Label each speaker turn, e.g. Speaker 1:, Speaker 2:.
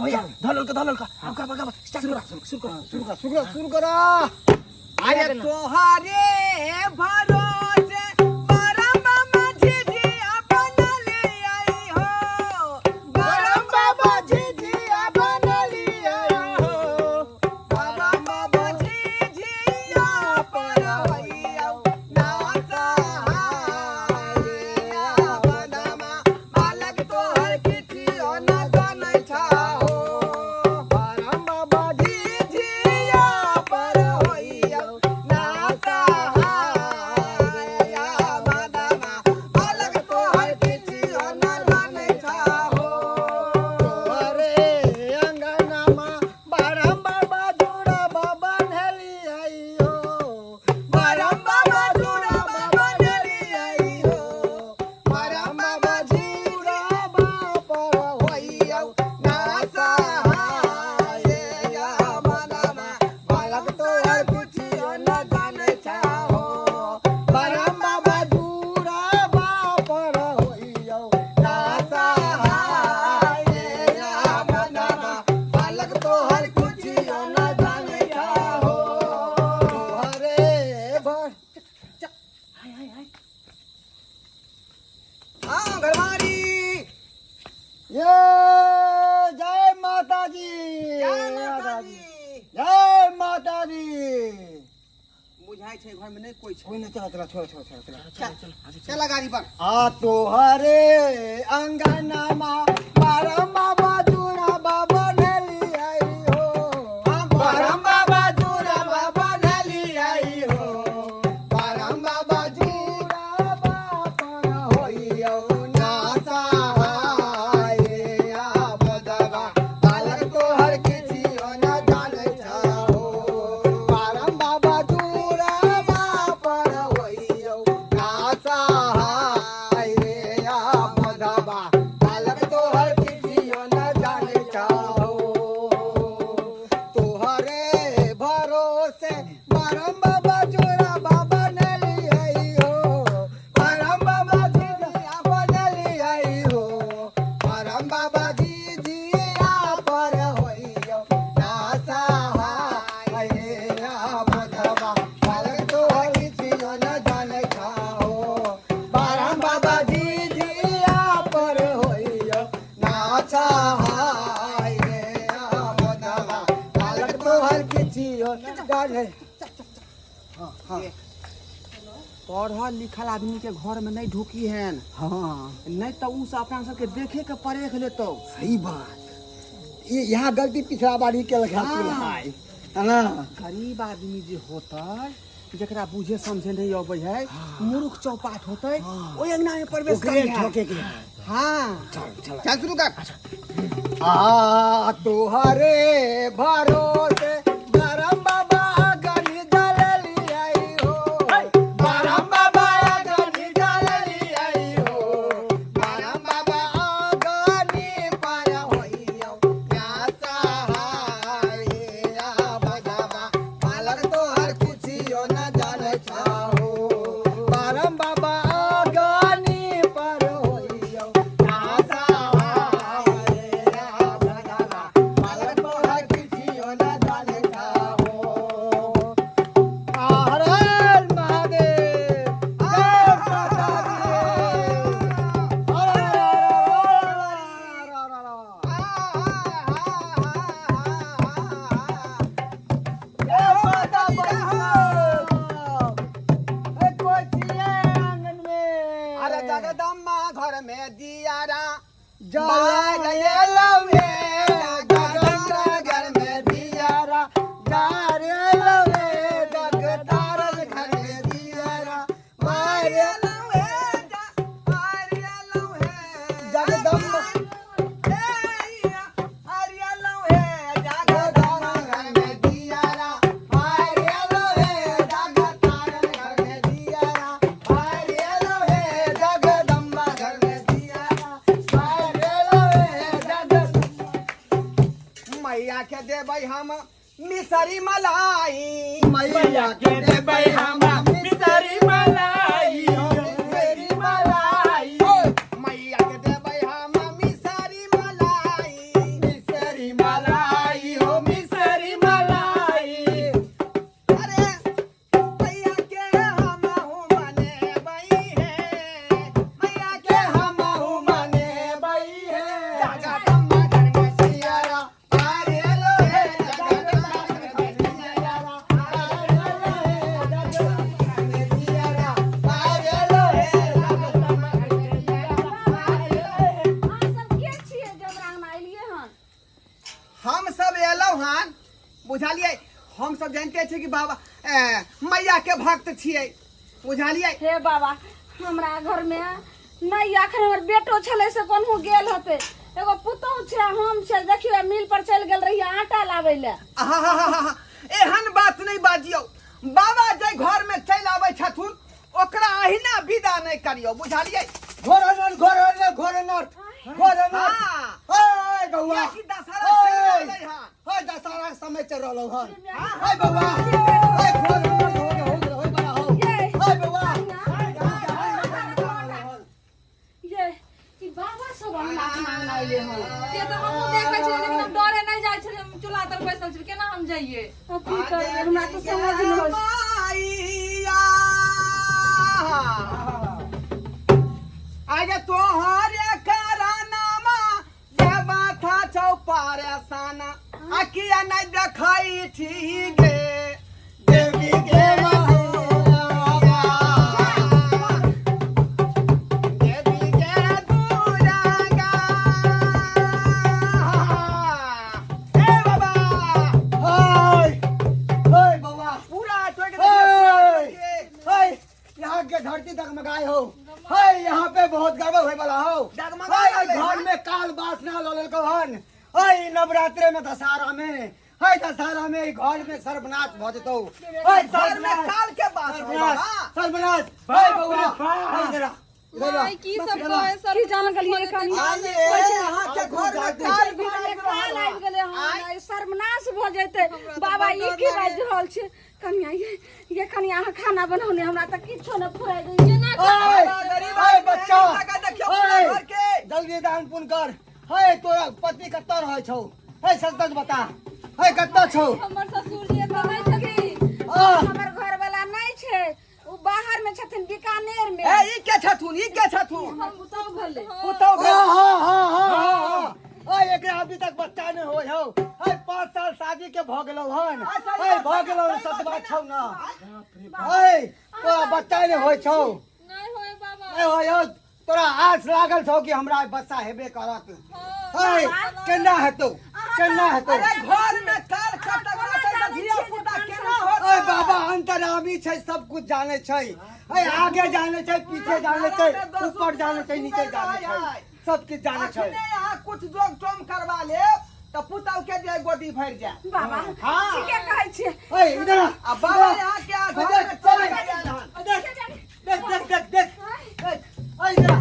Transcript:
Speaker 1: भैया धलल का अब का
Speaker 2: शुरू करा अरे तोहारे भरोसे बरम बाबा झिझिया बनली आई हो बरम बाबा झिझिया बनली आई हो बरम बाबा झिझिया पर होइया नाचा हाया बनमा मालक तोहर किछियो न जानै छाओ बरम बाबा झिझिया पर होइया नाचा हाया बनमा मालक तोहर किछियो न जानै छाओ अरे अंगनमा बरम बाबा जुड़ा बाबा नली आई हो बरम बाबा जुड़ा बाबा नली आई हो बरम बाबा जुड़ा बाबा होइया नाचा हाया बनमा मालक तोहर किछियो न जानै छाओ बरम बाबा जुड़ा बाबा होइया नाचा हाया बनमा मालक तोहर किछियो न जानै छाओ अरे भर हाँ घरवारी ये जय माता जी जय माता दी बुझाई छे घर में नहीं कोई छे कोई ना चला छोड़ चला गाड़ी पर आ तोहरे अंगनमा बरम बाबा जुड़ा बाबा नली आई हो बरम बाबा जुड़ा बाबा नली आई हो बरम बाबा जुड़ा बाबा होइयो नाचा हाया बदवा बालक तोहर किछियो न जानै छाओ बरम बाबा जुड़ा बाबा होइयो नाचा हाया बदवा बालक तोहर किछियो न जानै छाओ तोहरे भरोसे बरम बाबा जुड़ा बाबा नली आई हो बरम बाबा झिझिया बनली आई हो बरम बाबा झिझिया पर होइयो नाचा हाया बदवा बालक तोहर किछियो न जानै छाओ बरम बाबा झिझिया पर होइयो नाचा हाया बदवा बालक तोहर किछियो न जानै पढ़ल लिखल आदमी के घर में नहीं ढुकी है नहीं तो उ अपना सबके देखे के परेख लेतो सही बात ये यहाँ गलती पिछला बारी के लगा है ना गरीब आदमी जे होतै जकरा बुझे समझे नहीं अबै है मूर्ख चौपाट होतै ओइ अंगना में प्रवेश करे ठोके के हां चल शुरू कर आ तोहरे भरोसे बरम बाबा गनी जलली आई हो बरम बाबा गनी जलली आई हो बरम बाबा गनी पर होइयो नाचा हाया बदवा बालक तोहर किछियो न जानै छाओ बरम बाबा गनी पर होइयो नाचा हाया बदवा बालक तोहर किछियो न जानै छाओ हर हर महादेव जय माता दी हर अरे जगदम्बा घर में दियारा जला लवे जगदम्बा घर में दियारा जारे लवे जगतारन घर में दियारा मारे लवे जगदम्बा जगदम्बा घर में दियारा मारे लवे जगतारन घर में दियारा मारे लवे जगदम्बा घर में दियारा मारे लवे मैया के देबै हम मिसरी मलाई मैया के देबै हम मिसरी मलाई मिसरी मलाई मैया के देबै हम मिसरी मलाई हम सब एलौ हन बुझलिए हम सब जानते छी कि बाबा मैया के भक्त छियै बुझलिए।
Speaker 3: हे बाबा हमरा घर में नहीं अखन हमर बेटो छले से कोनहु गेल हते एगो पुतौह छै हम छै देखियो मिल पर चल गेल रही आटा लाबै ले।
Speaker 2: एहन बात नहीं बाजियो बाबा जे घर में चल आबै छथुन ओकरा अहिना विदा नहीं करियो बुझलिए।
Speaker 1: घोरनर घोरनर घोरनर घोरनर ओए बउआ
Speaker 2: की दशहरा चल रहलै हन
Speaker 1: ओए दशहरा समय चल रहलो हन ओए बउआ ओए घोरनर हो गए होय बड़ा हो ओए बउआ
Speaker 3: ये ई बाबा सब हमरा मांगना आइले हन से तो हमहु देखै छी लेकिन हम डरे नहीं जाय छी हम चूल्हा तर बैसल छी केना हम जाइए की करबै हमरा तो समझ नहीं होय।
Speaker 2: आगे तोहरे करानामा जब था चौपारे साना अकिया नहीं देखई थी गे देवी गे देवी गे दुर्गा ए बाबा
Speaker 1: ओए ओए बउआ
Speaker 2: पूरा तो
Speaker 1: ओए यहाँ के धरती डगमगाए हो हाय यहाँ पे बहुत गड़बड़ होए वाला हो
Speaker 2: डगमगाए
Speaker 1: हाय घर में काल बासना ललल को हन हाय नवरात्रि में दशहरा में हाय दशहरा में ई घर में सर्वनाश भ जतो हाय
Speaker 2: घर में काल के बात
Speaker 1: सर्वनाश हाय बउआ हाय जरा
Speaker 3: भाई की सब कहे सर की जान गलिए कनी
Speaker 2: यहाँ के घर में काल भी
Speaker 3: काल आबि गेले हन सर्वनाश भ जेते बाबा ई की बाज रहल छै कनिया ये कनिया अहाँ खाना बनौने हमरा त किछो न फुराई दे ये ना
Speaker 1: हाय बच्चा हाय जल्दी दान पुण्य कर हाय तोरा पति कत्ता रहै छौ हाय सच सच बता हाय कत्ता छौ
Speaker 3: हमर ससुर जी त नहीं छथि हमर घर वाला नहीं छै उ बाहर में छथिन बीकानेर में
Speaker 2: ए ई के छथुन
Speaker 3: हम बुतौ भले
Speaker 2: पुतौ
Speaker 1: हाँ हाय एकरा अभी तक बच्चा नहीं होय हो हाय 5 साल शादी के भ गेलौ हन हाय भ गेलौ सच बात छौ ना हाय तोरा बच्चा नहीं होय छौ
Speaker 3: नहीं होय बाबा
Speaker 1: ए होय हो तोरा आस लागल छौ कि हमरा बच्चा हेबे करत हाय केना हेतौ
Speaker 2: अरे घर में काल खटक धिया पुता केना होत
Speaker 1: ओए बाबा अंतरामी छै सब कुछ जाने छै हाय आगे जाने छै पीछे जाने छै ऊपर जाने छै नीचे जाने छै सब कुछ जाने छै
Speaker 2: यहाँ कुछ जोग टोम करवा ले तो पुतौ के दे गोदी भर जाए
Speaker 3: बाबा
Speaker 2: हाँ।
Speaker 3: ठीके कहै छियै
Speaker 1: ओए इधर आ
Speaker 2: अब बाबा यहाँ के घर में चल गया
Speaker 1: देख देख देख देख ओए इधर